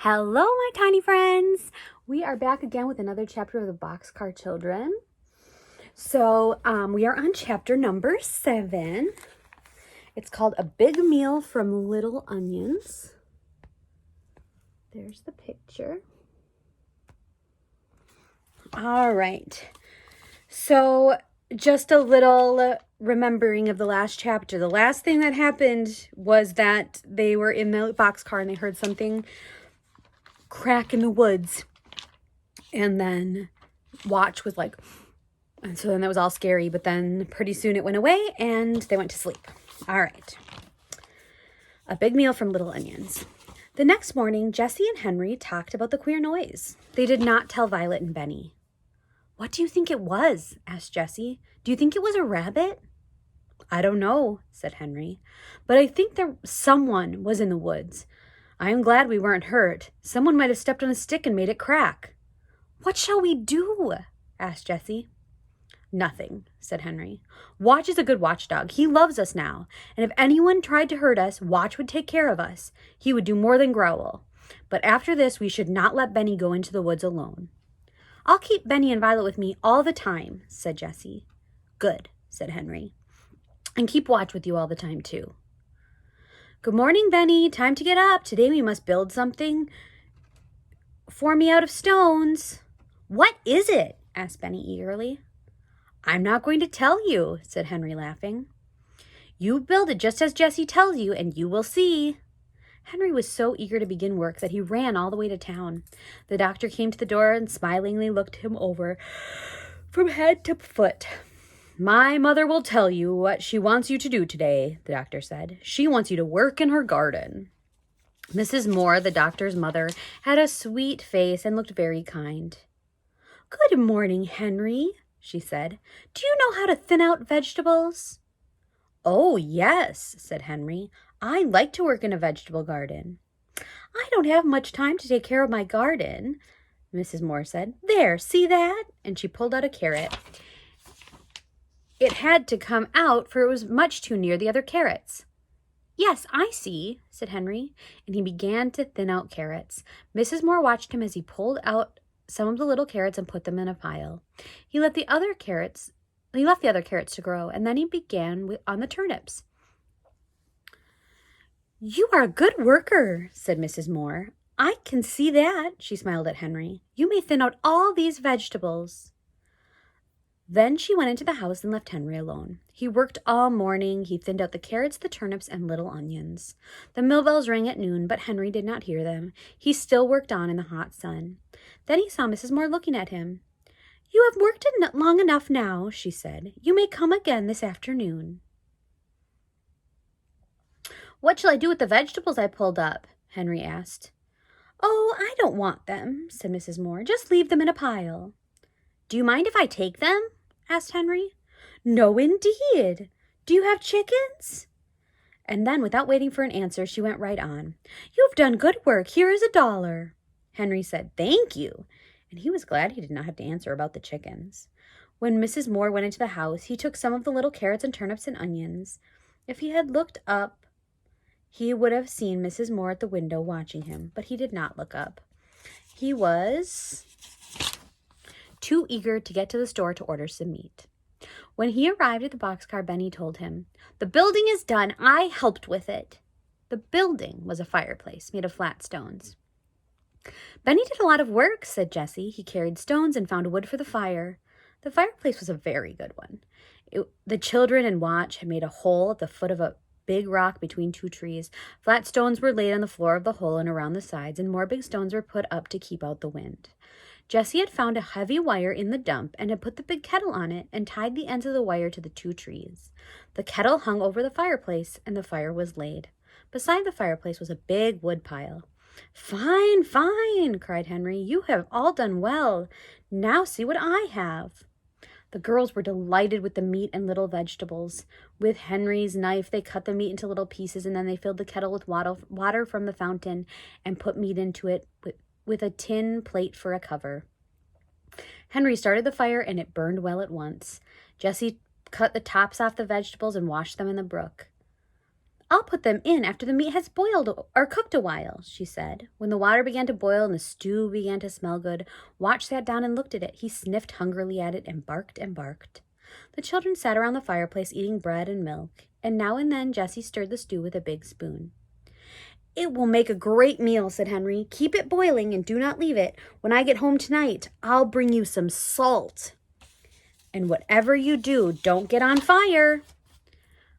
Hello, my tiny friends. We are back again with another chapter of the Boxcar Children. So we are on chapter number 7. It's called A Big Meal from Little Onions. There's the picture. All right. So just a little remembering of the last chapter. The last thing that happened was that they were in the boxcar and they heard something crack in the woods. And then Watch was like, and so then that was all scary, but then pretty soon it went away and they went to sleep. All right. A big meal from Little Onions. The next morning, Jessie and Henry talked about the queer noise. They did not tell Violet and Benny. "What do you think it was?" asked Jessie. "Do you think it was a rabbit?" "I don't know," said Henry, "but I think someone was in the woods. I am glad we weren't hurt. Someone might have stepped on a stick and made it crack." "What shall we do?" asked Jessie. "Nothing," said Henry. "Watch is a good watchdog. He loves us now, and if anyone tried to hurt us, Watch would take care of us. He would do more than growl. But after this, we should not let Benny go into the woods alone." "I'll keep Benny and Violet with me all the time," said Jessie. "Good," said Henry. "And keep Watch with you all the time, too." "Good morning, Benny. Time to get up. Today we must build something for me out of stones." "What is it?" asked Benny eagerly. "I'm not going to tell you," said Henry, laughing. "You build it just as Jessie tells you, and you will see." Henry was so eager to begin work that he ran all the way to town. The doctor came to the door and smilingly looked him over from head to foot. "My mother will tell you what she wants you to do today," the doctor said. "She wants you to work in her garden." Mrs. Moore, the doctor's mother, had a sweet face and looked very kind. "Good morning, Henry," she said. "Do you know how to thin out vegetables?" "Oh, yes," said Henry. "I like to work in a vegetable garden." "I don't have much time to take care of my garden," Mrs. Moore said. "There, see that?" And she pulled out a carrot. It had to come out, for it was much too near the other carrots. "Yes, I see," said Henry, and he began to thin out carrots. Mrs. Moore watched him as he pulled out some of the little carrots and put them in a pile. He left the other carrots to grow, and then he began on the turnips. "You are a good worker," said Mrs. Moore. "I can see that," she smiled at Henry. "You may thin out all these vegetables." Then she went into the house and left Henry alone. He worked all morning. He thinned out the carrots, the turnips, and little onions. The mill bells rang at noon, but Henry did not hear them. He still worked on in the hot sun. Then he saw Mrs. Moore looking at him. "You have worked long enough now," she said. "You may come again this afternoon." "What shall I do with the vegetables I pulled up?" Henry asked. "Oh, I don't want them," said Mrs. Moore. "Just leave them in a pile." "Do you mind if I take them?" asked Henry. "No, indeed. Do you have chickens?" And then, without waiting for an answer, she went right on. "You've done good work. Here is $1. Henry said, "Thank you," and he was glad he did not have to answer about the chickens. When Mrs. Moore went into the house, he took some of the little carrots and turnips and onions. If he had looked up, he would have seen Mrs. Moore at the window watching him, but he did not look up. He was too eager to get to the store to order some meat. When he arrived at the boxcar, Benny told him, "The building is done. I helped with it." The building was a fireplace made of flat stones. "Benny did a lot of work," said Jessie. "He carried stones and found wood for the fire." The fireplace was a very good one. The children and Watch had made a hole at the foot of a big rock between 2 trees. Flat stones were laid on the floor of the hole and around the sides, and more big stones were put up to keep out the wind. Jessie had found a heavy wire in the dump and had put the big kettle on it and tied the ends of the wire to the 2 trees. The kettle hung over the fireplace, and the fire was laid. Beside the fireplace was a big wood pile. "Fine, fine," cried Henry. "You have all done well. Now see what I have." The girls were delighted with the meat and little vegetables. With Henry's knife, they cut the meat into little pieces, and then they filled the kettle with water from the fountain and put meat into it with a tin plate for a cover. Henry started the fire, and it burned well at once. Jessie cut the tops off the vegetables and washed them in the brook. I'll put them in after the meat has boiled or cooked a while, she said. When the water began to boil and the stew began to smell good, Watch sat down and looked at it. He sniffed hungrily at it and barked and barked. The children sat around the fireplace eating bread and milk, and now and then Jessie stirred the stew with a big spoon. It will make a great meal, said Henry. Keep it boiling and do not leave it. When I get home tonight, I'll bring you some salt. And whatever you do, don't get on fire.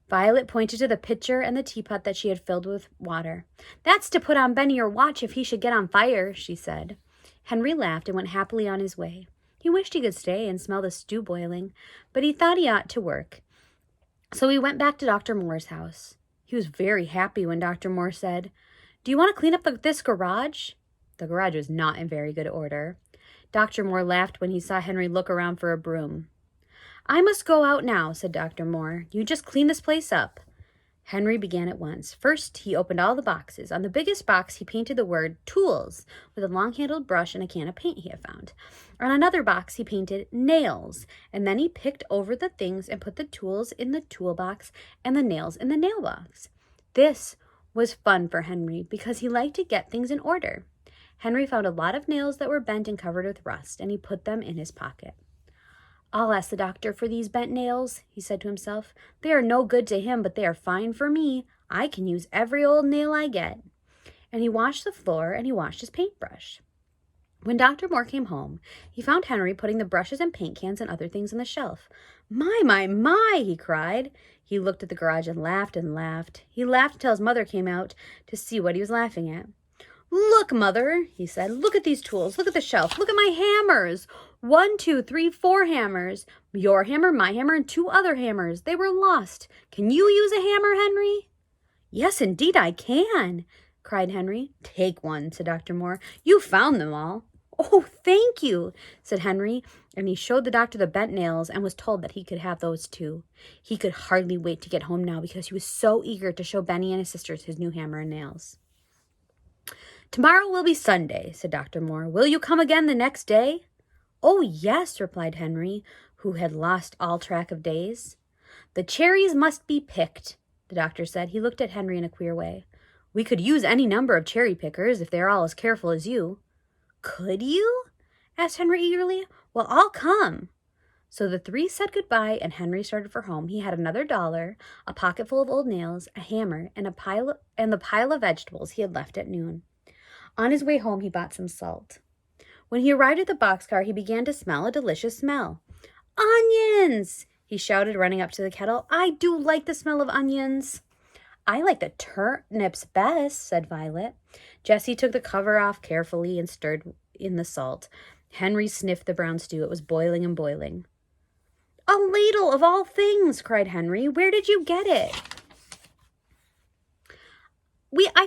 Violet pointed to the pitcher and the teapot that she had filled with water. That's to put on Benny or watch if he should get on fire, she said. Henry laughed and went happily on his way. He wished he could stay and smell the stew boiling, but he thought he ought to work. So he went back to Dr. Moore's house. He was very happy when Dr. Moore said, Do you want to clean up this garage? The garage was not in very good order. Dr. Moore laughed when he saw Henry look around for a broom. I must go out now, said Dr. Moore. You just clean this place up. Henry began at once. First, he opened all the boxes. On the biggest box, he painted the word tools with a long-handled brush and a can of paint he had found. On another box, he painted nails, and then he picked over the things and put the tools in the toolbox and the nails in the nail box. This was fun for Henry because he liked to get things in order. Henry found a lot of nails that were bent and covered with rust, and he put them in his pocket. I'll ask the doctor for these bent nails, he said to himself. They are no good to him, but they are fine for me. I can use every old nail I get. And he washed the floor and he washed his paintbrush. When Dr. Moore came home, he found Henry putting the brushes and paint cans and other things on the shelf. My, he cried. He looked at the garage and laughed and laughed. He laughed until his mother came out to see what he was laughing at. Look, Mother, he said. Look at these tools. Look at the shelf. Look at my hammers. 1, 2, 3, 4 hammers. Your hammer, my hammer, and 2 other hammers. They were lost. Can you use a hammer, Henry? Yes, indeed I can, cried Henry. Take one, said Dr. Moore. You found them all. Oh, thank you, said Henry, and he showed the doctor the bent nails and was told that he could have those too. He could hardly wait to get home now because he was so eager to show Benny and his sisters his new hammer and nails. Tomorrow will be Sunday, said Dr. Moore. Will you come again the next day? Oh, yes, replied Henry, who had lost all track of days. The cherries must be picked, the doctor said. He looked at Henry in a queer way. We could use any number of cherry pickers if they're all as careful as you. Could you? Asked Henry eagerly. Well, I'll come. So the 3 said goodbye, and Henry started for home. He had another $1, a pocket full of old nails, a hammer, and the pile of vegetables he had left at noon. On his way home, he bought some salt. When he arrived at the boxcar, he began to smell a delicious smell. Onions! He shouted, running up to the kettle. I do like the smell of onions. I like the turnips best, said Violet. Jessie took the cover off carefully and stirred in the salt. Henry sniffed the brown stew. It was boiling and boiling. A ladle of all things, cried Henry. Where did you get it?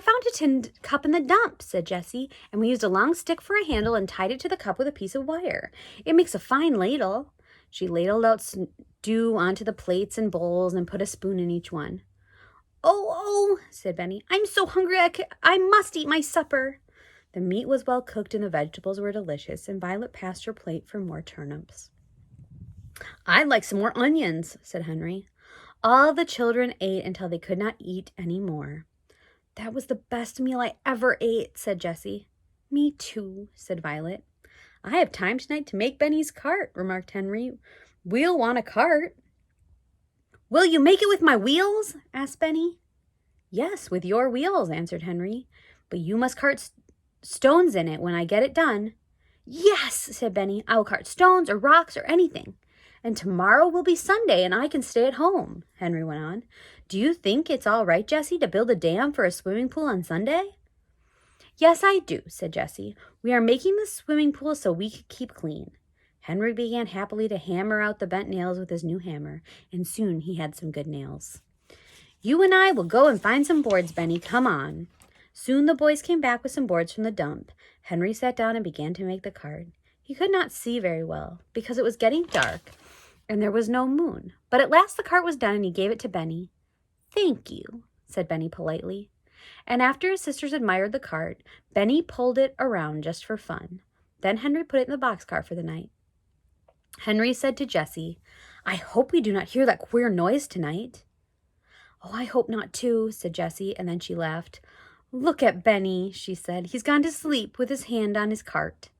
I found a tin cup in the dump, said Jessie, and we used a long stick for a handle and tied it to the cup with a piece of wire. It makes a fine ladle. She ladled out stew onto the plates and bowls and put a spoon in each one. Oh, said Benny. I'm so hungry I must eat my supper. The meat was well cooked and the vegetables were delicious, and Violet passed her plate for more turnips. I'd like some more onions, said Henry. All the children ate until they could not eat any more. That was the best meal I ever ate, said Jessie. Me too, said Violet. I have time tonight to make Benny's cart, remarked Henry. We'll want a cart. Will you make it with my wheels? Asked Benny. Yes, with your wheels, answered Henry. But you must cart stones in it when I get it done. Yes, said Benny. I will cart stones or rocks or anything. And tomorrow will be Sunday and I can stay at home, Henry went on. Do you think it's all right, Jessie, to build a dam for a swimming pool on Sunday? Yes, I do, said Jessie. We are making the swimming pool so we could keep clean. Henry began happily to hammer out the bent nails with his new hammer, and soon he had some good nails. You and I will go and find some boards, Benny. Come on. Soon the boys came back with some boards from the dump. Henry sat down and began to make the cart. He could not see very well because it was getting dark and there was no moon. But at last the cart was done and he gave it to Benny. Thank you, said Benny politely. And after his sisters admired the cart, Benny pulled it around just for fun. Then Henry put it in the boxcar for the night. Henry said to Jessie, I hope we do not hear that queer noise tonight. Oh, I hope not too, said Jessie, and then she laughed. Look at Benny, she said. He's gone to sleep with his hand on his cart.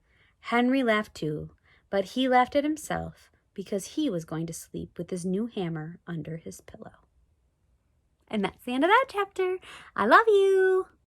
Henry laughed too, but he laughed at himself because he was going to sleep with his new hammer under his pillow. And that's the end of that chapter. I love you.